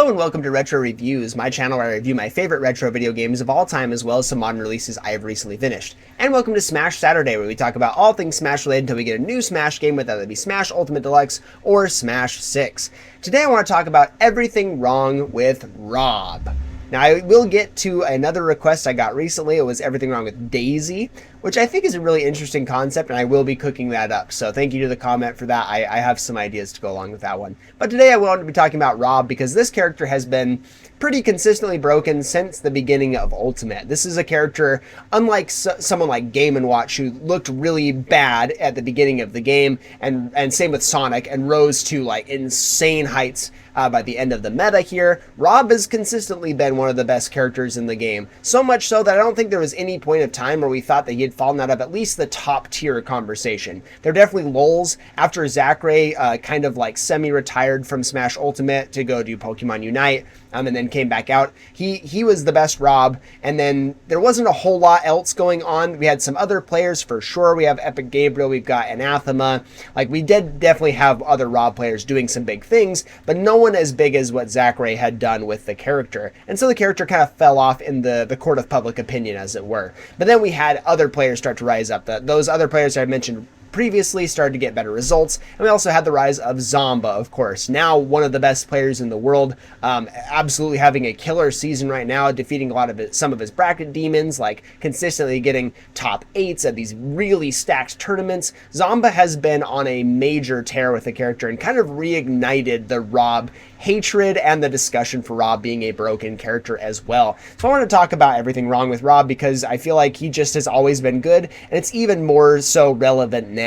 Hello and welcome to Retro Reviews, my channel where I review my favorite retro video games of all time as well as some modern releases I have recently finished. And welcome to Smash Saturday, where we talk about all things Smash related until we get a new Smash game, whether it be Smash Ultimate Deluxe or Smash 6. Today I want to talk about everything wrong with R.O.B. Now I will get to another request I got recently. It was everything wrong with Daisy, which I think is a really interesting concept, and I will be cooking that up. So thank you to the comment for that. I have some ideas to go along with that one. But today I wanted to be talking about R.O.B. because this character has been pretty consistently broken since the beginning of Ultimate. This is a character, unlike someone like Game & Watch, who looked really bad at the beginning of the game, and same with Sonic, and rose to like insane heights by the end of the meta here. R.O.B. has consistently been one of the best characters in the game. So much so that I don't think there was any point of time where we thought that he had fallen out of at least the top tier conversation. There are definitely lulls after Zachary kind of like semi-retired from Smash Ultimate to go do Pokemon Unite, and then came back out. He was the best R.O.B., and then there wasn't a whole lot else going on. We had some other players for sure. We have Epic Gabriel, we've got Anathema. Like, we did definitely have other R.O.B. players doing some big things, but no one as big as what Zachary had done with the character. And so the character kind of fell off in the court of public opinion, as it were. But then we had other players start to rise up. Those other players I mentioned previously started to get better results, and we also had the rise of Zomba, of course, now one of the best players in the world, absolutely having a killer season right now, defeating some of his bracket demons, like consistently getting top 8s at these really stacked tournaments. Zomba has been on a major tear with the character and kind of reignited the R.O.B. hatred and the discussion for R.O.B. being a broken character as well. So I want to talk about everything wrong with R.O.B. because I feel like he just has always been good, and it's even more so relevant now.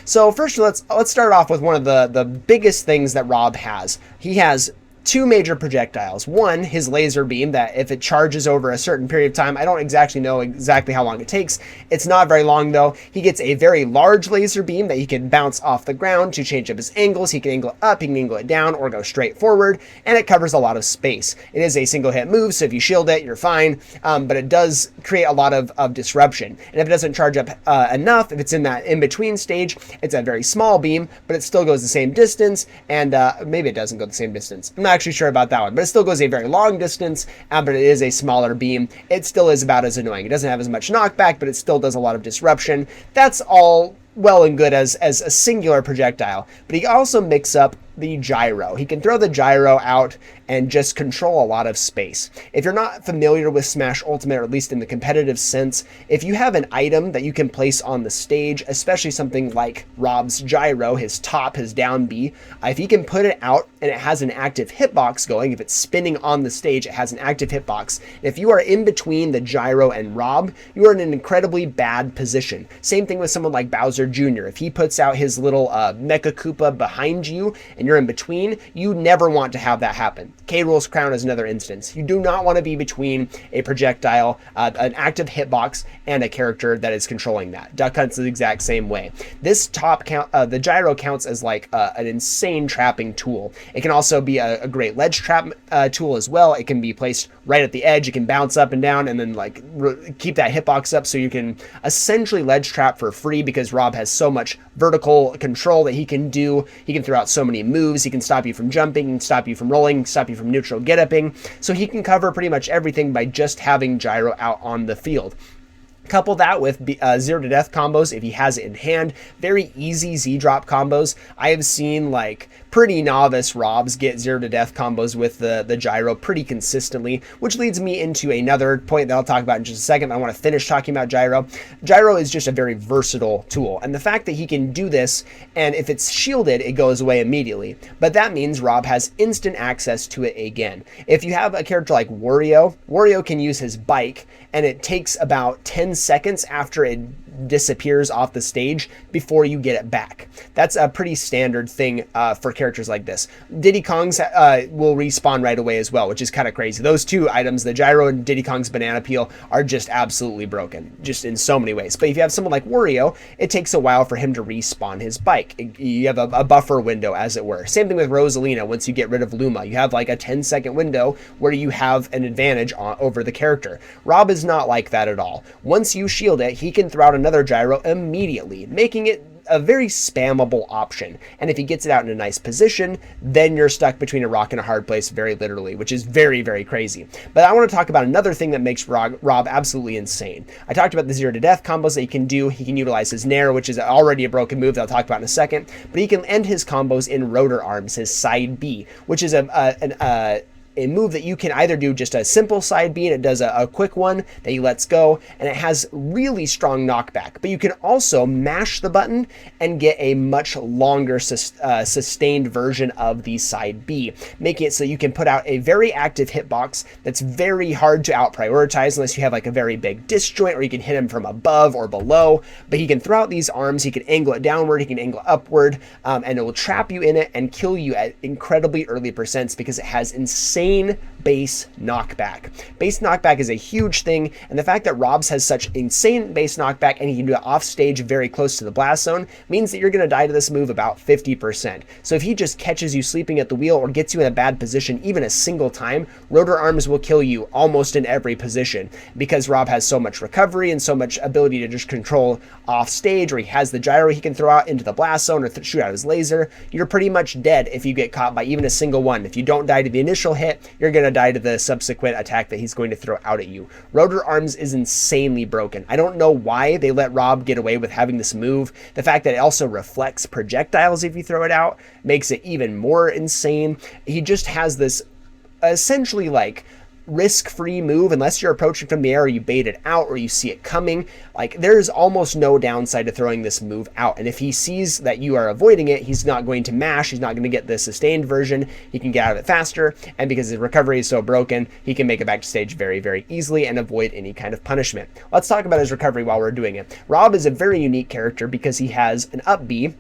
So first, let's start off with one of the biggest things that R.O.B. has. He has two major projectiles. One, his laser beam, that if it charges over a certain period of time, I don't exactly know how long it takes. It's not very long though. He gets a very large laser beam that he can bounce off the ground to change up his angles. He can angle it up, he can angle it down, or go straight forward, and it covers a lot of space. It is a single hit move, so if you shield it, you're fine, but it does create a lot of disruption. And if it doesn't charge up enough, if it's in that in-between stage, it's a very small beam, but it still goes the same distance, and maybe it doesn't go the same distance. I'm not actually sure about that one, but it still goes a very long distance, but it is a smaller beam. It still is about as annoying. It doesn't have as much knockback, but it still does a lot of disruption. That's all well and good as a singular projectile, but he also mix up the gyro. He can throw the gyro out and just control a lot of space. If you're not familiar with Smash Ultimate, or at least in the competitive sense, if you have an item that you can place on the stage, especially something like R.O.B.'s gyro, his top, his down B, if he can put it out and it has an active hitbox going, if it's spinning on the stage, it has an active hitbox. If you are in between the gyro and R.O.B., you are in an incredibly bad position. Same thing with someone like Bowser Jr. If he puts out his little Mecha Koopa behind you and you're in between, you never want to have that happen. K. Rool's Crown is another instance. You do not want to be between a projectile, an active hitbox, and a character that is controlling that. Duck Hunt's the exact same way. This top count, the gyro counts as like an insane trapping tool. It can also be a great ledge trap tool as well. It can be placed right at the edge. It can bounce up and down and then like keep that hitbox up, so you can essentially ledge trap for free because R.O.B. has so much vertical control that he can do. He can throw out so many moves. He can stop you from jumping, he can stop you from rolling, stop you from neutral get-upping. So he can cover pretty much everything by just having gyro out on the field. Couple that with zero to death combos if he has it in hand. Very easy Z-drop combos. I have seen like pretty novice R.O.B.s get zero to death combos with the gyro pretty consistently, which leads me into another point that I'll talk about in just a second. I want to finish talking about gyro. Gyro is just a very versatile tool, and the fact that he can do this, and if it's shielded, it goes away immediately. But that means R.O.B. has instant access to it again. If you have a character like Wario can use his bike, and it takes about 10 seconds after it disappears off the stage before you get it back. That's a pretty standard thing for characters like this. Diddy Kong's will respawn right away as well, which is kind of crazy. Those two items, the gyro and Diddy Kong's banana peel, are just absolutely broken, just in so many ways. But if you have someone like Wario, it takes a while for him to respawn his bike. You have a buffer window, as it were. Same thing with Rosalina. Once you get rid of Luma, you have like a 10-second window where you have an advantage over the character. R.O.B. is not like that at all. Once you shield it, he can throw out another gyro immediately, making it a very spammable option. And if he gets it out in a nice position, then you're stuck between a rock and a hard place, very literally, which is very, very crazy. But I want to talk about another thing that makes R.O.B absolutely insane. I talked about the 0 to death combos that he can do. He can utilize his Nair, which is already a broken move that I'll talk about in a second, but he can end his combos in Rotor arms, his side B, which is a move that you can either do just a simple side B and it does a quick one that he lets go, and it has really strong knockback, but you can also mash the button and get a much longer sustained version of the side B, making it so you can put out a very active hitbox that's very hard to out prioritize unless you have like a very big disjoint, or you can hit him from above or below. But he can throw out these arms, he can angle it downward, he can angle it upward, and it will trap you in it and kill you at incredibly early percents because it has insane base knockback. Base knockback is a huge thing, and the fact that R.O.B has such insane base knockback and he can do it off stage very close to the blast zone means that you're going to die to this move about 50%. So if he just catches you sleeping at the wheel or gets you in a bad position even a single time, Rotor arms will kill you almost in every position because R.O.B has so much recovery and so much ability to just control off stage, or he has the gyro he can throw out into the blast zone or shoot out his laser. You're pretty much dead if you get caught by even a single one. If you don't die to the initial hit, you're going to die to the subsequent attack that he's going to throw out at you. Rotor arms is insanely broken. I don't know why they let R.O.B get away with having this move. The fact that it also reflects projectiles if you throw it out makes it even more insane. He just has this essentially like risk-free move unless you're approaching from the air or you bait it out or you see it coming. Like, there's almost no downside to throwing this move out, and if he sees that you are avoiding it, he's not going to mash, he's not going to get the sustained version, he can get out of it faster, and because his recovery is so broken, he can make it back to stage very, very easily and avoid any kind of punishment. Let's talk about his recovery while we're doing it. R.O.B is a very unique character because he has an up B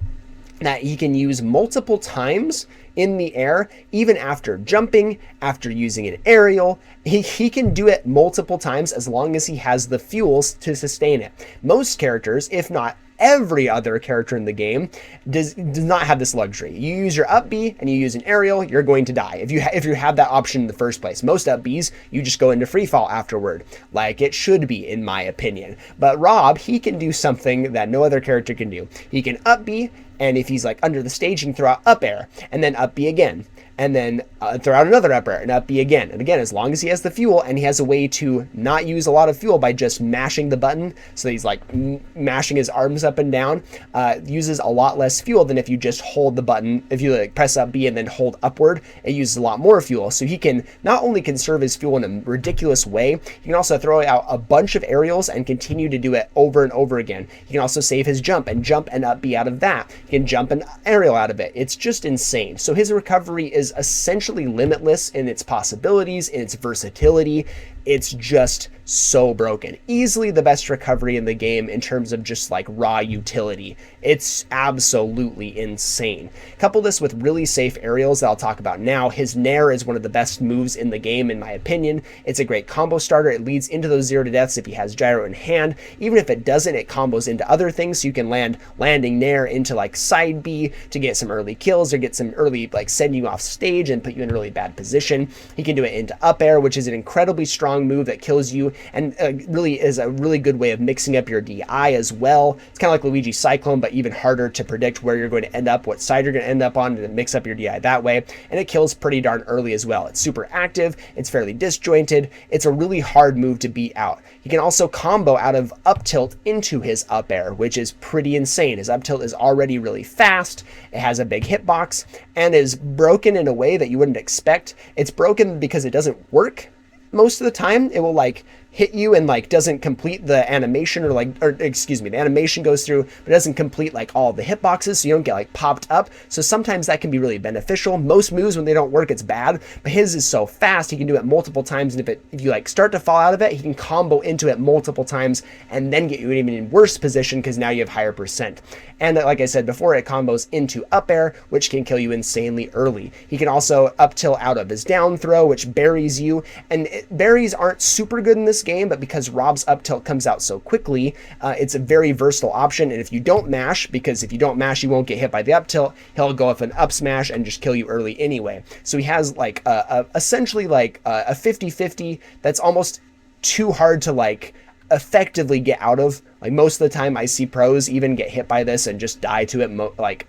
that he can use multiple times in the air, even after jumping, after using an aerial. He can do it multiple times as long as he has the fuels to sustain it. Most characters, if not every other character in the game, does not have this luxury. You use your up B and you use an aerial, you're going to die. If you have that option in the first place. Most up Bs, you just go into free fall afterward, like it should be, in my opinion. But R.O.B, he can do something that no other character can do. He can up B, and if he's like under the stage, he can throw out up air, and then up B again, and then throw out another up air and up B again. And again, as long as he has the fuel and he has a way to not use a lot of fuel by just mashing the button, so he's like mashing his arms up and down, uses a lot less fuel than if you just hold the button. If you like press up B and then hold upward, it uses a lot more fuel. So he can not only conserve his fuel in a ridiculous way, he can also throw out a bunch of aerials and continue to do it over and over again. He can also save his jump and up B out of that. He can jump an aerial out of it. It's just insane. So his recovery is essentially limitless in its possibilities, in its versatility. It's just so broken. Easily the best recovery in the game in terms of just like raw utility. It's absolutely insane. Couple this with really safe aerials that I'll talk about now. His Nair is one of the best moves in the game, in my opinion. It's a great combo starter. It leads into those 0 to deaths if he has gyro in hand. Even if it doesn't, it combos into other things, so you can landing Nair into like side B to get some early kills or get some early, like, send you off stage and put you in a really bad position. He can do it into up air, which is an incredibly strong move that kills you, and really is a really good way of mixing up your DI as well. It's kind of like Luigi Cyclone, but even harder to predict where you're going to end up, what side you're going to end up on, and mix up your DI that way. And it kills pretty darn early as well. It's super active, it's fairly disjointed, it's a really hard move to beat out. He can also combo out of up tilt into his up air, which is pretty insane. His up tilt is already really fast, it has a big hitbox, and is broken in a way that you wouldn't expect. It's broken because it doesn't work most of the time. It will like hit you and like doesn't complete the animation, or excuse me, the animation goes through, but it doesn't complete like all the hitboxes, so you don't get like popped up. So sometimes that can be really beneficial. Most moves, when they don't work, it's bad, but his is so fast, he can do it multiple times, and if you like start to fall out of it, he can combo into it multiple times and then get you in an even worse position because now you have higher percent. And like I said before, it combos into up air, which can kill you insanely early. He can also up tilt out of his down throw, which buries you, and berries aren't super good in this game, but because R.O.B.'s up tilt comes out so quickly, it's a very versatile option. And if you don't mash, because if you don't mash, you won't get hit by the up tilt, he'll go up an up smash and just kill you early anyway. So he has like essentially like a 50-50 that's almost too hard to like effectively get out of. Like most of the time I see pros even get hit by this and just die to it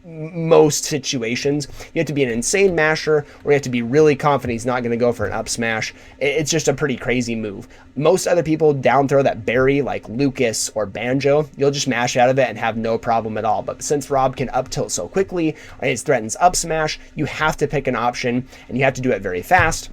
most situations. You have to be an insane masher, or you have to be really confident he's not going to go for an up smash. It's just a pretty crazy move. Most other people down throw that berry, like Lucas or Banjo, you'll just mash out of it and have no problem at all. But since Rob can up tilt so quickly, and it threatens up smash, you have to pick an option, and you have to do it very fast.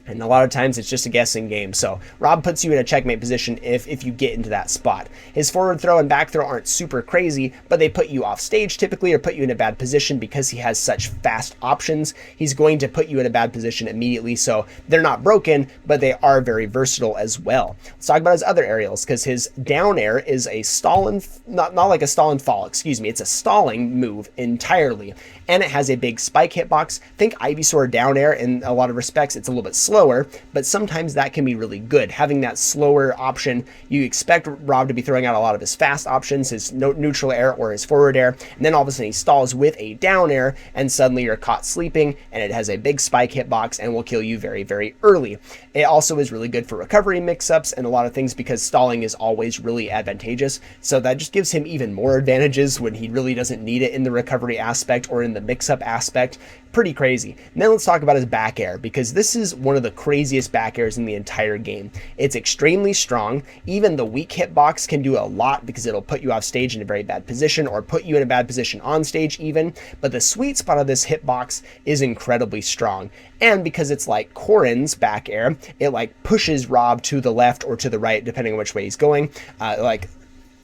And a lot of times it's just a guessing game. So Rob puts you in a checkmate position if you get into that spot. His forward throw and back throw aren't super crazy, but they put you off stage typically or put you in a bad position because he has such fast options. He's going to put you in a bad position immediately. So they're not broken, but they are very versatile as well. Let's talk about his other aerials, because his down air is a stall and, not like a stall and fall, excuse me. It's a stalling move entirely. And it has a big spike hitbox. Think Ivysaur down air in a lot of respects. It's a little bit slower, but sometimes that can be really good. Having that slower option, you expect Rob to be throwing out a lot of his fast options, his neutral air or his forward air, and then all of a sudden he stalls with a down air, and suddenly you're caught sleeping, and it has a big spike hitbox and will kill you very, very early. It also is really good for recovery mix-ups and a lot of things because stalling is always really advantageous, so that just gives him even more advantages when he really doesn't need it in the recovery aspect or in the mix-up aspect. Pretty crazy. Now let's talk about his back air, because this is one of the craziest back airs in the entire game. It's extremely strong. Even the weak hitbox can do a lot because it'll put you off stage in a very bad position or put you in a bad position on stage even, but the sweet spot of this hitbox is incredibly strong. And because it's like Corrin's back air, it like pushes Rob to the left or to the right depending on which way he's going. Like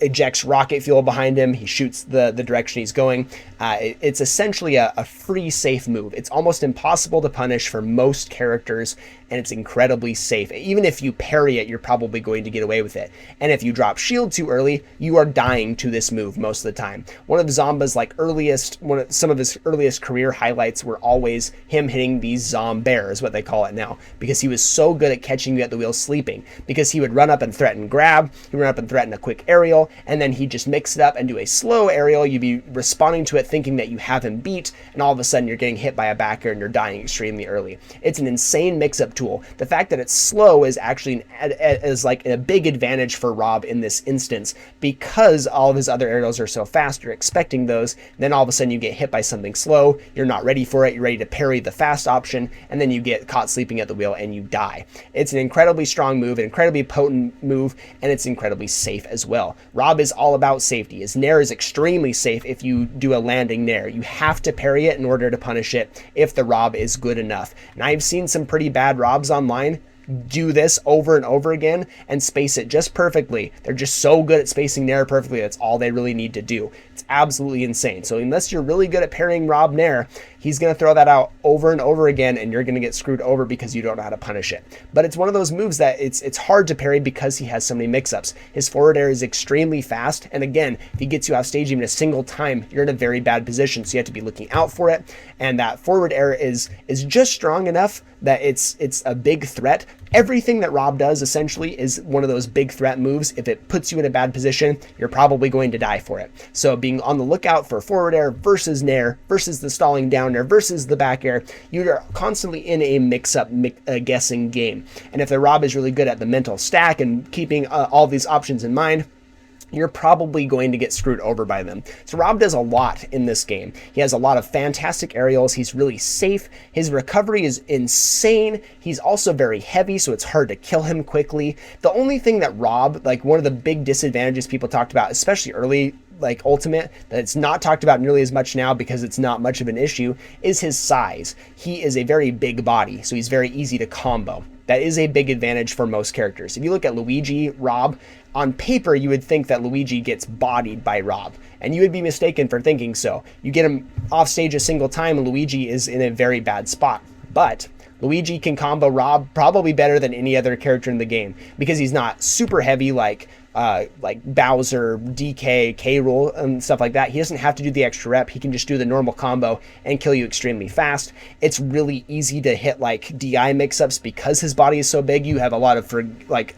ejects rocket fuel behind him, he shoots the direction he's going. It's essentially a free safe move. It's almost impossible to punish for most characters, and it's incredibly safe. Even if you parry it, you're probably going to get away with it. And if you drop shield too early, you are dying to this move most of the time. One of Zomba's some of his earliest career highlights were always him hitting these Zombears, what they call it now, because he was so good at catching you at the wheel sleeping, because he would run up and threaten grab, he'd run up and threaten a quick aerial, and then he'd just mix it up and do a slow aerial. You'd be responding to it thinking that you have him beat, and all of a sudden you're getting hit by a back air and you're dying extremely early. It's an insane mix-up tool. The fact that it's slow is actually like a big advantage for Rob in this instance, because all of his other aerials are so fast, you're expecting those, then all of a sudden you get hit by something slow, you're not ready for it, you're ready to parry the fast option, and then you get caught sleeping at the wheel and you die. It's an incredibly strong move, an incredibly potent move, and it's incredibly safe as well. Rob is all about safety. His nair is extremely safe if you do a landing nair. You have to parry it in order to punish it if the Rob is good enough. And I've seen some pretty bad Robs online do this over and over again and space it just perfectly. They're just so good at spacing nair perfectly, that's all they really need to do. It's absolutely insane. So unless you're really good at parrying Rob nair, he's going to throw that out over and over again, and you're going to get screwed over because you don't know how to punish it. But it's one of those moves that it's hard to parry because he has so many mix-ups. His forward air is extremely fast, and again, if he gets you off stage even a single time, you're in a very bad position, so you have to be looking out for it. And that forward air is just strong enough that it's a big threat. Everything that Rob does essentially is one of those big threat moves. If it puts you in a bad position, you're probably going to die for it. So being on the lookout for forward air versus nair versus the stalling down air versus the back air, you're constantly in a mix-up guessing game. And if the Rob is really good at the mental stack and keeping all these options in mind, you're probably going to get screwed over by them. So Rob does a lot in this game. He has a lot of fantastic aerials. He's really safe. His recovery is insane. He's also very heavy, so it's hard to kill him quickly. The only thing that Rob, like one of the big disadvantages people talked about, especially early, like Ultimate, that it's not talked about nearly as much now because it's not much of an issue, is his size. He is a very big body, so he's very easy to combo. That is a big advantage for most characters. If you look at Luigi, Rob, on paper, you would think that Luigi gets bodied by Rob, and you would be mistaken for thinking so. You get him off stage a single time, and Luigi is in a very bad spot. But Luigi can combo Rob probably better than any other character in the game, because he's not super heavy like Bowser, DK, K. Rool, and stuff like that. He doesn't have to do the extra rep. He can just do the normal combo and kill you extremely fast. It's really easy to hit like DI mix-ups because his body is so big. You have a lot of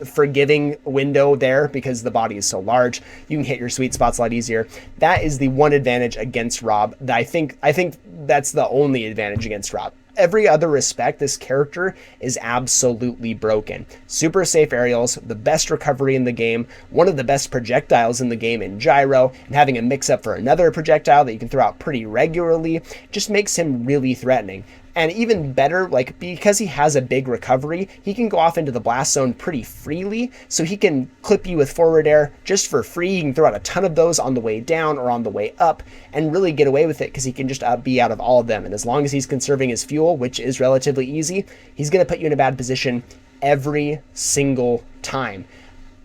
forgiving window there because the body is so large. You can hit your sweet spots a lot easier. That is the one advantage against Rob. That I think that's the only advantage against Rob. every other respect, this character is absolutely broken. Super safe aerials, the best recovery in the game, one of the best projectiles in the game in gyro, and having a mix-up for another projectile that you can throw out pretty regularly just makes him really threatening. And even better, like, because he has a big recovery, he can go off into the blast zone pretty freely, so he can clip you with forward air just for free. He can throw out a ton of those on the way down or on the way up and really get away with it because he can just be out of all of them. And as long as he's conserving his fuel, which is relatively easy, he's going to put you in a bad position every single time.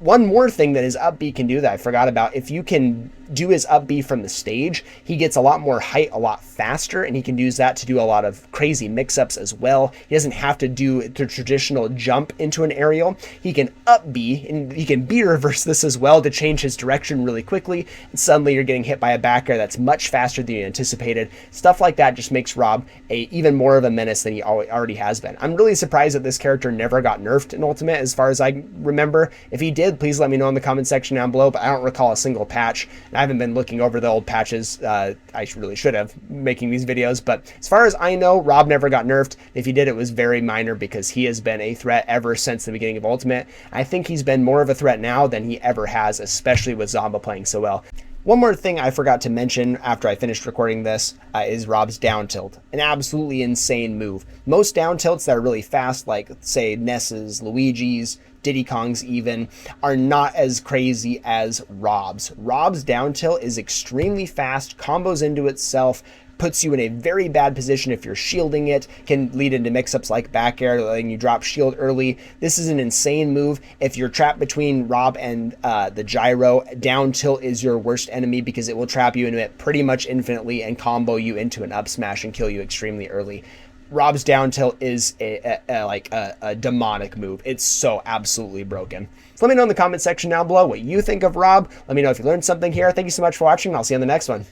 One more thing that his up B can do that I forgot about, if you can do his up B from the stage, he gets a lot more height a lot faster, and he can use that to do a lot of crazy mix-ups as well. He doesn't have to do the traditional jump into an aerial. He can up B, and he can B reverse this as well to change his direction really quickly, and suddenly you're getting hit by a back air that's much faster than you anticipated. Stuff like that just makes Rob even more of a menace than he already has been. I'm really surprised that this character never got nerfed in Ultimate, as far as I remember. If he did, please let me know in the comment section down below, but I don't recall a single patch. I haven't been looking over the old patches. I really should have, making these videos, but as far as I know, Rob never got nerfed. If he did, it was very minor because he has been a threat ever since the beginning of Ultimate. I think he's been more of a threat now than he ever has, especially with Zomba playing so well. One more thing I forgot to mention after I finished recording this is Rob's down tilt. An absolutely insane move. Most down tilts that are really fast, like say Ness's, Luigi's, Diddy Kong's even, are not as crazy as Rob's. Rob's down tilt is extremely fast, combos into itself, puts you in a very bad position if you're shielding it, can lead into mix-ups like back air, letting you drop shield early. This is an insane move. If you're trapped between Rob and the gyro, down tilt is your worst enemy because it will trap you into it pretty much infinitely and combo you into an up smash and kill you extremely early. Rob's down tilt is a demonic move. It's so absolutely broken. So let me know in the comment section down below what you think of Rob. Let me know if you learned something here. Thank you so much for watching, and I'll see you on the next one.